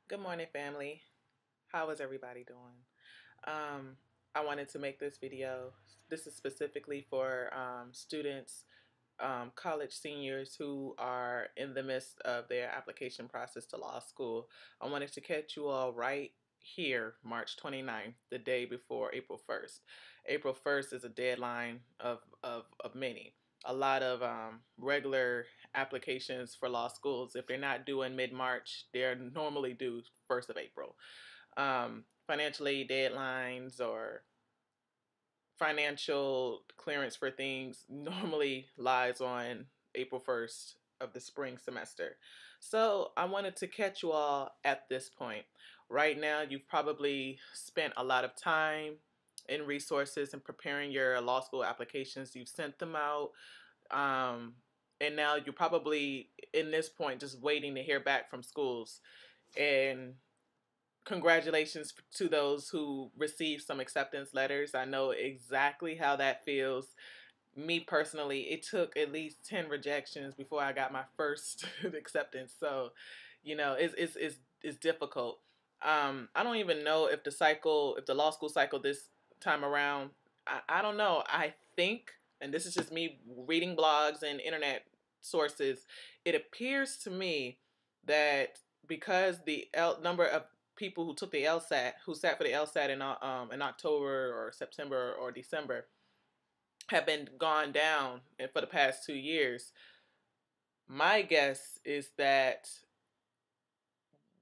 Good morning, family. How is everybody doing? I wanted to make this video. This is specifically for students, college seniors who are in the midst of their application process to law school. I wanted to catch you all right here, March 29th, the day before April 1st. April 1st is a deadline of many. A lot of regular applications for law schools, if they're not due in mid-March, they're normally due 1st of April. Financial aid deadlines or financial clearance for things normally lies on April 1st of the spring semester. So I wanted to catch you all at this point. Right now, you've probably spent a lot of time and resources in preparing your law school applications. You've sent them out. Um, and now you're probably in this point just waiting to hear back from schools. And congratulations to those who received some acceptance letters. I know exactly how that feels. Me personally, it took at least 10 rejections before I got my first acceptance. So, it's difficult. I don't even know if the law school cycle this time around, I don't know. I think, and this is just me reading blogs and internet sources, it appears to me that because the number of people who took the LSAT, who sat for the LSAT in October or September or December, have been gone down for the past 2 years. My guess is that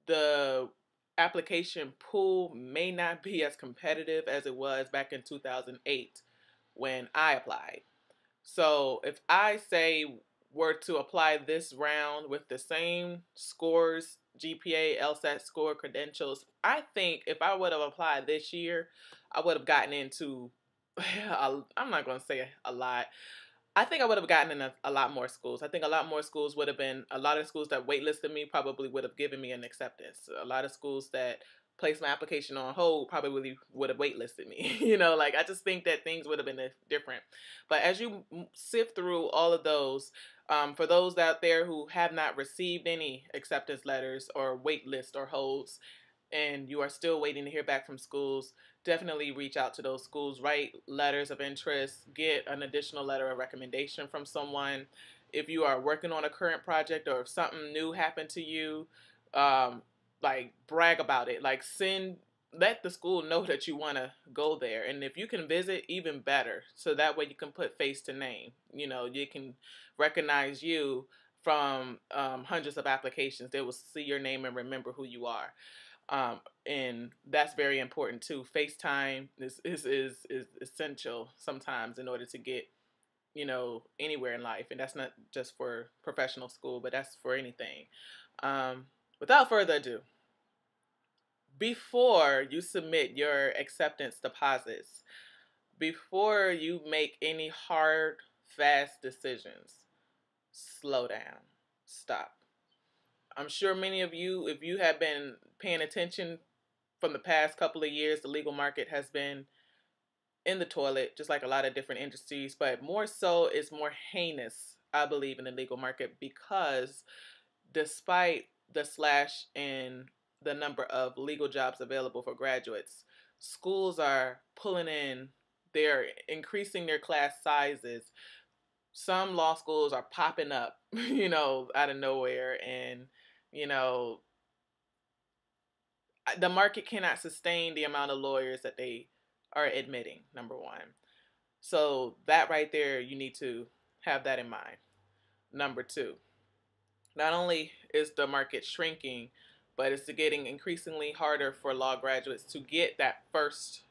the application pool may not be as competitive as it was back in 2008 when I applied. So if I say were to apply this round with the same scores, GPA, LSAT score, credentials, I think if I would have applied this year, I would have gotten into, I'm not going to say a lot. I think I would have gotten in a lot more schools. I think a lot more schools would have been, a lot of schools that waitlisted me probably would have given me an acceptance. A lot of schools that placed my application on hold probably would have waitlisted me. I just think that things would have been different. But as you sift through all of those, for those out there who have not received any acceptance letters or waitlist or holds, and you are still waiting to hear back from schools, definitely reach out to those schools, write letters of interest, get an additional letter of recommendation from someone. If you are working on a current project or if something new happened to you, um, brag about it. Let the school know that you want to go there. And if you can visit, even better. So that way you can put face to name. You can recognize you from hundreds of applications. They will see your name and remember who you are. And that's very important too. FaceTime is essential sometimes in order to get, anywhere in life. And that's not just for professional school, but that's for anything. Without further ado, before you submit your acceptance deposits, before you make any hard, fast decisions, slow down, stop. I'm sure many of you, if you have been paying attention from the past couple of years, the legal market has been in the toilet, just like a lot of different industries, but more so, it's more heinous, I believe, in the legal market because despite the slash in the number of legal jobs available for graduates, schools are pulling in, they're increasing their class sizes. Some law schools are popping up, out of nowhere, and, you know, the market cannot sustain the amount of lawyers that they are admitting, number one. So that right there, you need to have that in mind. Number two, not only is the market shrinking, but it's getting increasingly harder for law graduates to get that first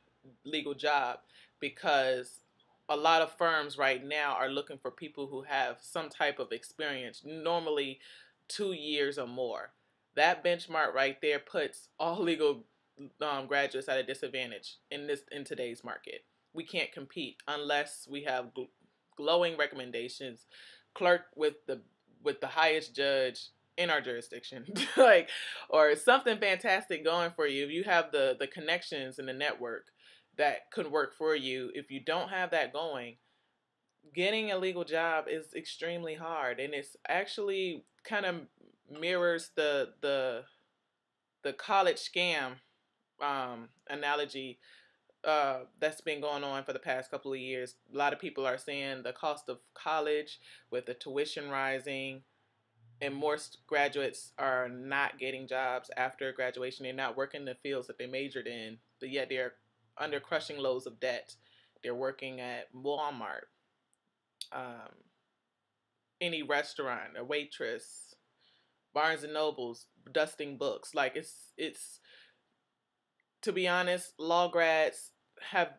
legal job because a lot of firms right now are looking for people who have some type of experience, normally 2 years or more. That benchmark right there puts all legal graduates at a disadvantage in today's market. We can't compete unless we have glowing recommendations, clerk with the highest judge in our jurisdiction, or something fantastic going for you. If you have the connections and the network that could work for you, if you don't have that going, getting a legal job is extremely hard, and it's actually kind of mirrors the the college scam analogy that's been going on for the past couple of years. A lot of people are saying the cost of college with the tuition rising, and more graduates are not getting jobs after graduation. They're not working the fields that they majored in, but yet they're under crushing loads of debt. They're working at Walmart, um, any restaurant, a waitress, Barnes and Nobles, dusting books. Like it's to be honest, law grads have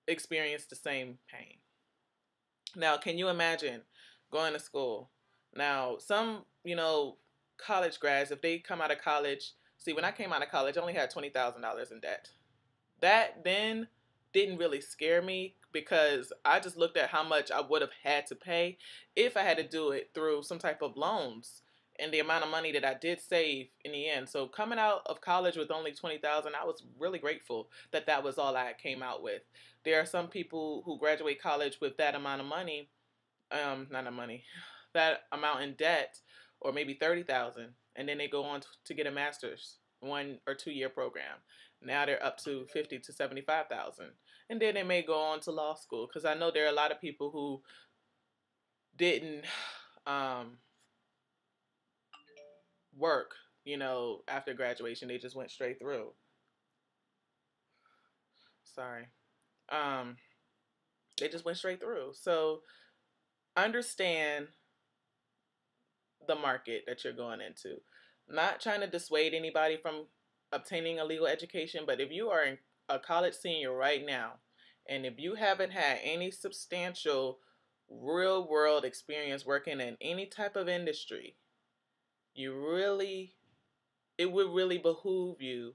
experienced the same pain. Now, can you imagine going to school? Now, some, college grads, if they come out of college, see, when I came out of college, I only had $20,000 in debt. That then didn't really scare me because I just looked at how much I would have had to pay if I had to do it through some type of loans and the amount of money that I did save in the end. So coming out of college with only 20,000, I was really grateful that that was all I came out with. There are some people who graduate college with that amount of money, not a money, that amount in debt, or maybe 30,000, and then they go on to get a master's 1 or 2 year program. Now they're up to 50 to 75,000, and then they may go on to law school. Because I know there are a lot of people who didn't work, after graduation. They just went straight through. Sorry. Um, they just went straight through. So understand the market that you're going into. Not trying to dissuade anybody from obtaining a legal education, but if you are a college senior right now, and if you haven't had any substantial real world experience working in any type of industry, it would really behoove you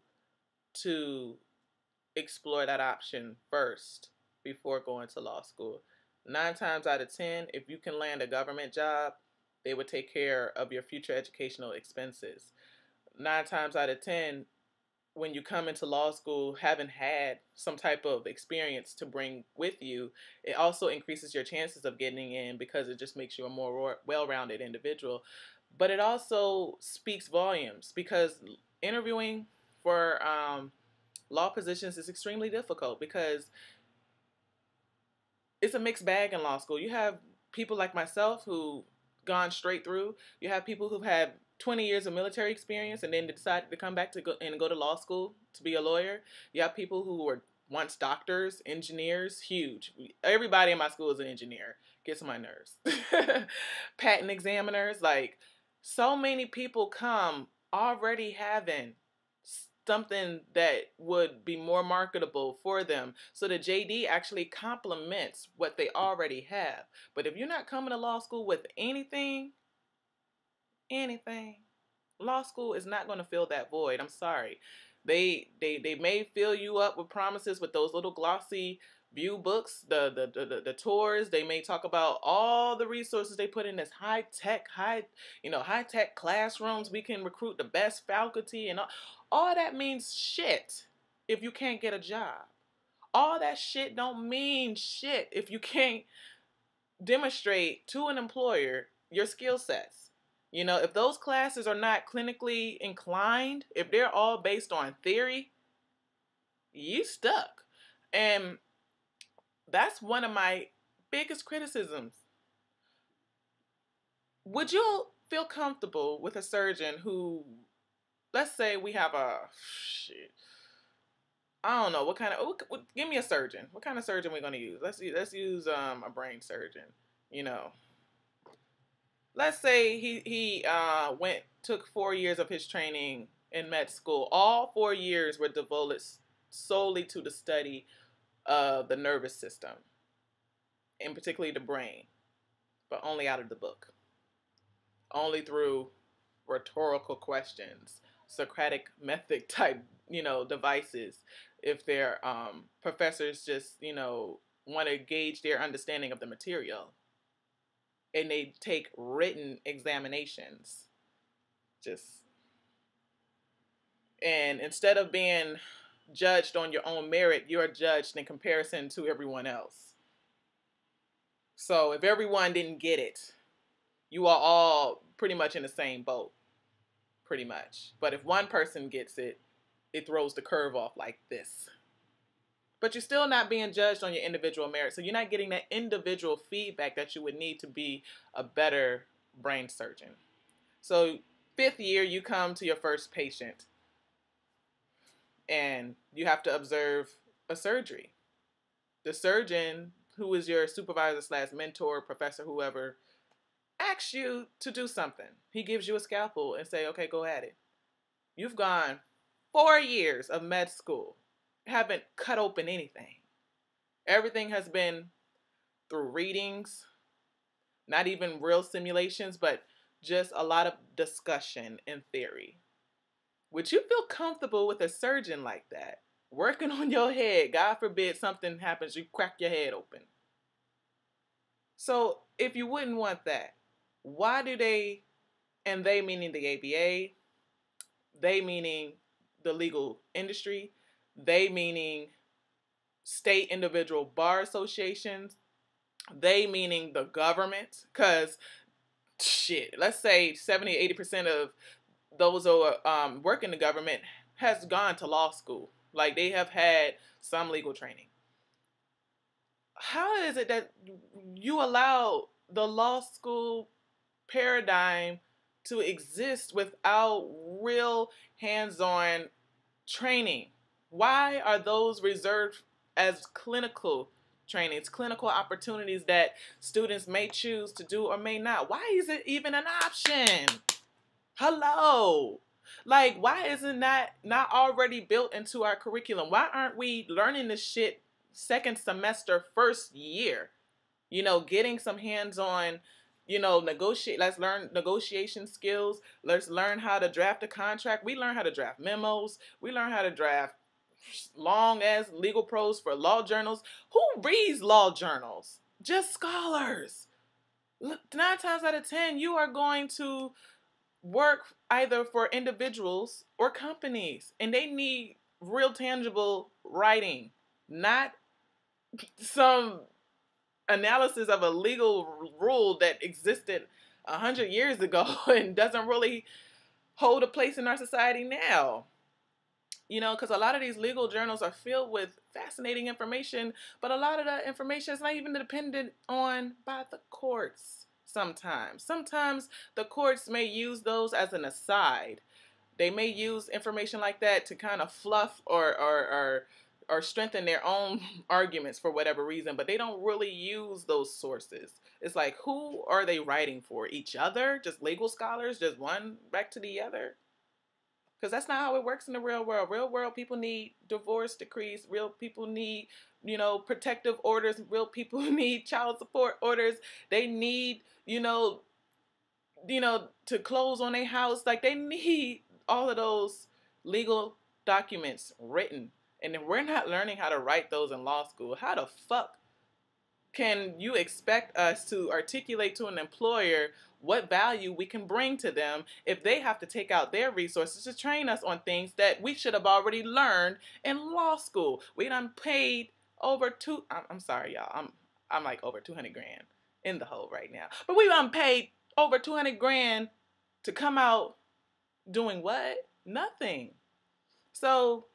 to explore that option first before going to law school. 9 times out of 10, if you can land a government job, they would take care of your future educational expenses. 9 times out of 10, when you come into law school having had some type of experience to bring with you, it also increases your chances of getting in because it just makes you a more well-rounded individual. But it also speaks volumes because interviewing for law positions is extremely difficult because it's a mixed bag in law school. You have people like myself who gone straight through. You have people who've had 20 years of military experience and then decided to come back to go to law school to be a lawyer. You have people who were once doctors, engineers, huge. Everybody in my school is an engineer. Gets on my nerves. Patent examiners, like so many people come already having something that would be more marketable for them. So the JD actually complements what they already have. But if you're not coming to law school with anything, law school is not going to fill that void. I'm sorry. They may fill you up with promises with those little glossy view books, the tours. They may talk about all the resources they put in this high tech classrooms. We can recruit the best faculty and all that means shit if you can't get a job. All that shit don't mean shit if you can't demonstrate to an employer your skill sets. If those classes are not clinically inclined, if they're all based on theory, you stuck. And that's one of my biggest criticisms. Would you feel comfortable with a surgeon who, let's say we have I don't know, give me a surgeon. What kind of surgeon are we going to use? Let's use a brain surgeon, Let's say he took 4 years of his training in med school. All 4 years were devoted solely to the study of the nervous system, and particularly the brain, but only out of the book, only through rhetorical questions, Socratic method type, devices. If their professors just, want to gauge their understanding of the material, and they take written examinations, and instead of being judged on your own merit, you're judged in comparison to everyone else. So if everyone didn't get it, you are all pretty much in the same boat. pretty much. But if one person gets it, it throws the curve off like this. But you're still not being judged on your individual merit. So you're not getting that individual feedback that you would need to be a better brain surgeon. So 5th year, you come to your first patient and you have to observe a surgery. The surgeon, who is your supervisor / mentor, professor, whoever, asks you to do something. He gives you a scalpel and say, okay, go at it. You've gone 4 years of med school, haven't cut open anything. Everything has been through readings, not even real simulations, but just a lot of discussion and theory. Would you feel comfortable with a surgeon like that? Working on your head, God forbid something happens, you crack your head open. So if you wouldn't want that, why do they, and they meaning the ABA, they meaning the legal industry, they meaning state individual bar associations, they meaning the government, because shit, let's say 70-80% of those who work in the government has gone to law school. Like, they have had some legal training. How is it that you allow the law school paradigm to exist without real hands-on training? Why are those reserved as clinical trainings, clinical opportunities that students may choose to do or may not? Why is it even an option? Hello. Like, why isn't that not already built into our curriculum? Why aren't we learning this shit second semester, first year? You know, getting some hands-on, you know, negotiate. Let's learn negotiation skills. Let's learn how to draft a contract. We learn how to draft memos. We learn how to draft long as legal prose for law journals. Who reads law journals? Just scholars. 9 times out of 10, you are going to work either for individuals or companies, and they need real tangible writing, not some analysis of a legal rule that existed 100 years ago and doesn't really hold a place in our society now. You know, because a lot of these legal journals are filled with fascinating information, but a lot of that information is not even dependent on by the courts. Sometimes the courts may use those as an aside. They may use information like that to kind of fluff or strengthen their own arguments for whatever reason, but they don't really use those sources. It's like, who are they writing for? Each other? Just legal scholars? Just one back to the other? Because that's not how it works in the real world. Real world, people need divorce decrees. Real people need, you know, protective orders. Real people need child support orders. They need, you know, to close on a house. Like, they need all of those legal documents written. And if we're not learning how to write those in law school, how the fuck can you expect us to articulate to an employer what value we can bring to them if they have to take out their resources to train us on things that we should have already learned in law school? We done paid over I'm sorry, y'all. I'm like over 200 grand in the hole right now. But we done paid over 200 grand to come out doing what? Nothing. So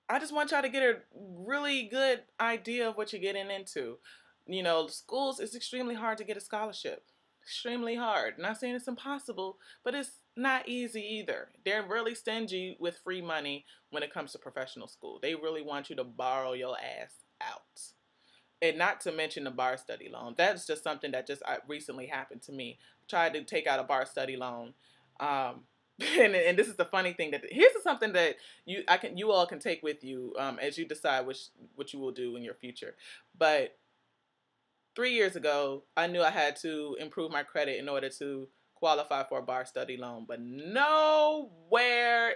I just want y'all to get a really good idea of what you're getting into. You know, schools, it's extremely hard to get a scholarship. Extremely hard. Not saying it's impossible, but it's not easy either. They're really stingy with free money when it comes to professional school. They really want you to borrow your ass out. And not to mention the bar study loan. That's just something that just recently happened to me. Tried to take out a bar study loan. And this is the funny thing, that here's something that you all can take with you as you decide what you will do in your future. But 3 years ago, I knew I had to improve my credit in order to qualify for a bar study loan. But nowhere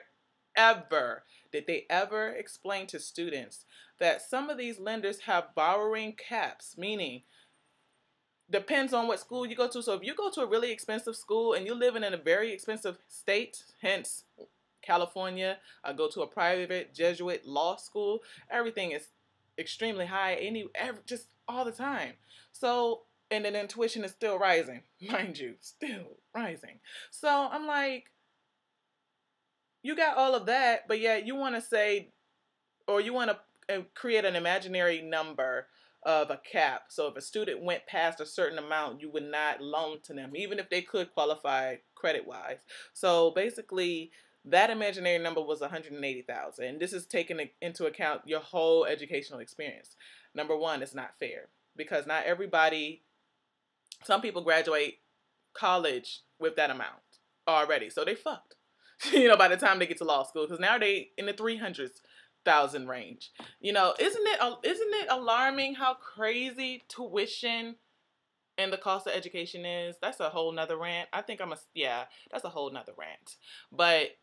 ever did they ever explain to students that some of these lenders have borrowing caps, meaning depends on what school you go to. So if you go to a really expensive school and you're living in a very expensive state, hence California, I go to a private Jesuit law school, everything is extremely high, just all the time. So And then tuition is still rising, mind you, still rising. So I'm like, you got all of that, but yet you want to say, or you want to create an imaginary number of a cap. So if a student went past a certain amount, you would not loan to them, even if they could qualify credit wise. So basically, that imaginary number was 180,000. And this is taking into account your whole educational experience. Number one, it's not fair because not everybody, some people graduate college with that amount already. So they fucked, by the time they get to law school, because now they in the 300,000 range. Isn't it alarming how crazy tuition and the cost of education is? That's a whole nother rant. That's a whole nother rant. But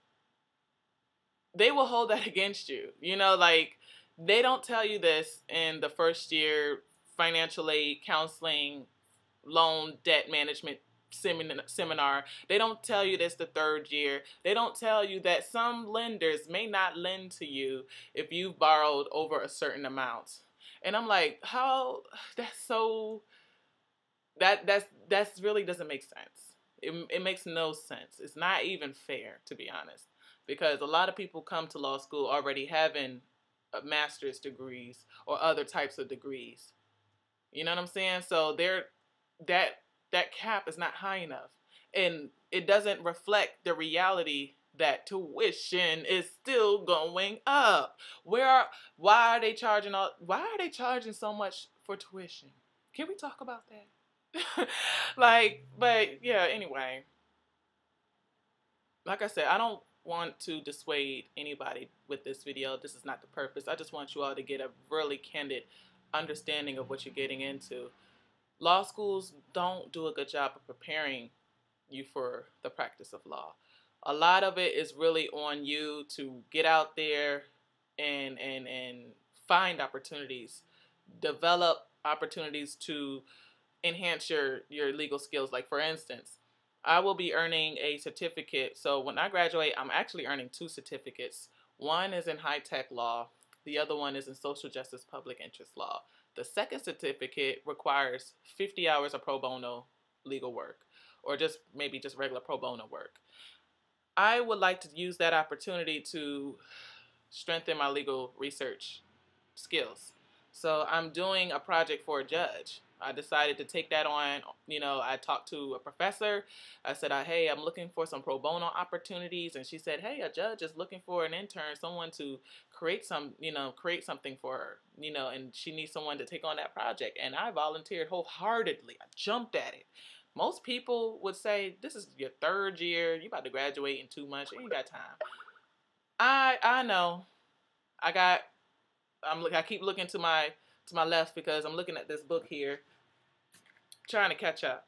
they will hold that against you. Like, they don't tell you this in the first year financial aid, counseling, loan, debt management seminar. They don't tell you this the third year. They don't tell you that some lenders may not lend to you if you've borrowed over a certain amount. And I'm like, how? That's so, that's really doesn't make sense. It makes no sense. It's not even fair, to be honest, because a lot of people come to law school already having master's degrees or other types of degrees. You know what I'm saying? So that cap is not high enough, and it doesn't reflect the reality that tuition is still going up. Why are they charging so much for tuition? Can we talk about that? But yeah, anyway, like I said, I don't want to dissuade anybody with this video. This is not the purpose. I just want you all to get a really candid understanding of what you're getting into. Law schools don't do a good job of preparing you for the practice of law. A lot of it is really on you to get out there and find opportunities, develop opportunities to enhance your legal skills. Like, for instance, I will be earning a certificate. So when I graduate, I'm actually earning 2 certificates. One is in high-tech law. The other one is in social justice public interest law. The second certificate requires 50 hours of pro bono legal work, or just regular pro bono work. I would like to use that opportunity to strengthen my legal research skills. So I'm doing a project for a judge. I decided to take that on. I talked to a professor. I said, hey, I'm looking for some pro bono opportunities. And she said, hey, a judge is looking for an intern, someone to create something for her, and she needs someone to take on that project. And I volunteered wholeheartedly. I jumped at it. Most people would say, this is your 3rd year. You about to graduate in 2 months. You ain't got time. I know. I keep looking to my left because I'm looking at this book here, trying to catch up.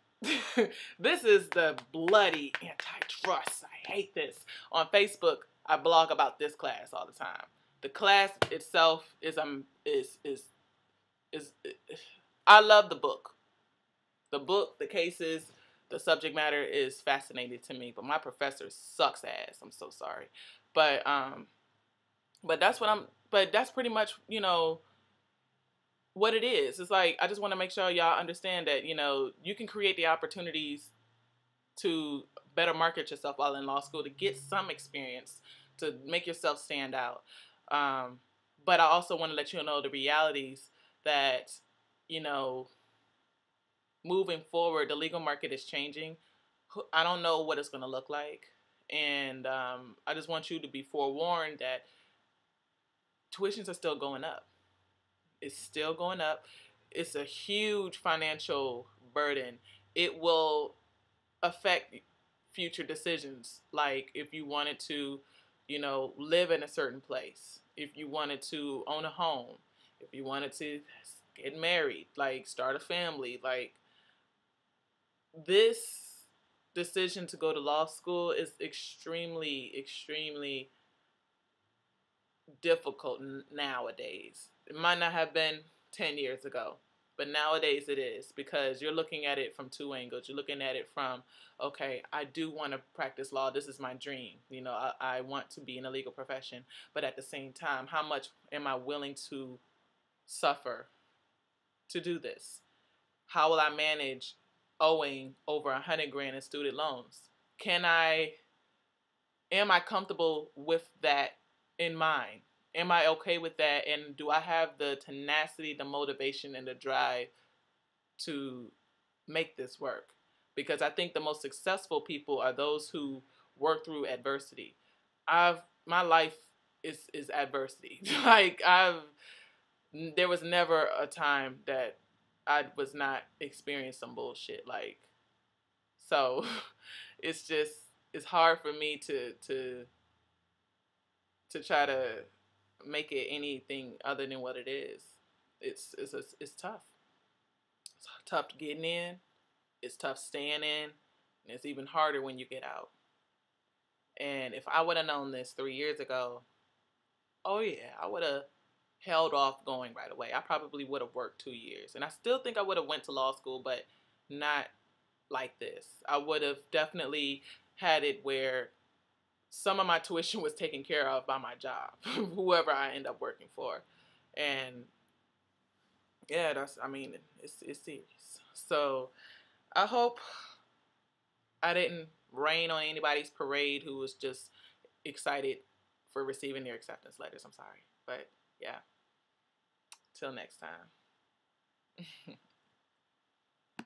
This is the bloody antitrust. I hate this. On Facebook, I blog about this class all the time. The class itself is I love the book. The book, the cases, the subject matter is fascinating to me. But my professor sucks ass. I'm so sorry. But that's pretty much, what it is. It's like, I just want to make sure y'all understand that, you can create the opportunities to better market yourself while in law school, to get some experience, to make yourself stand out. But I also want to let you know the realities that, moving forward, the legal market is changing. I don't know what it's going to look like. And I just want you to be forewarned that tuitions are still going up. It's still going up. It's a huge financial burden. It will affect future decisions. Like, if you wanted to, live in a certain place, if you wanted to own a home, if you wanted to get married, like start a family, like, this decision to go to law school is extremely, extremely difficult nowadays. It might not have been 10 years ago, but nowadays it is, because you're looking at it from 2 angles. You're looking at it from, okay, I do want to practice law. This is my dream. I want to be in a legal profession, but at the same time, how much am I willing to suffer to do this? How will I manage owing over 100 grand in student loans? Am I comfortable with that in mind? Am I okay with that? And do I have the tenacity, the motivation, and the drive to make this work? Because I think the most successful people are those who work through adversity. My life is adversity. There was never a time that I was not experiencing some bullshit. So it's just, it's hard for me to try to make it anything other than what it is. It's tough. It's tough getting in. It's tough staying in, and it's even harder when you get out. And if I would have known this 3 years ago, oh yeah, I would have held off going right away. I probably would have worked 2 years, and I still think I would have went to law school, but not like this. I would have definitely had it where some of my tuition was taken care of by my job, whoever I end up working for. And yeah, it's serious. So I hope I didn't rain on anybody's parade who was just excited for receiving their acceptance letters. I'm sorry. But yeah, till next time.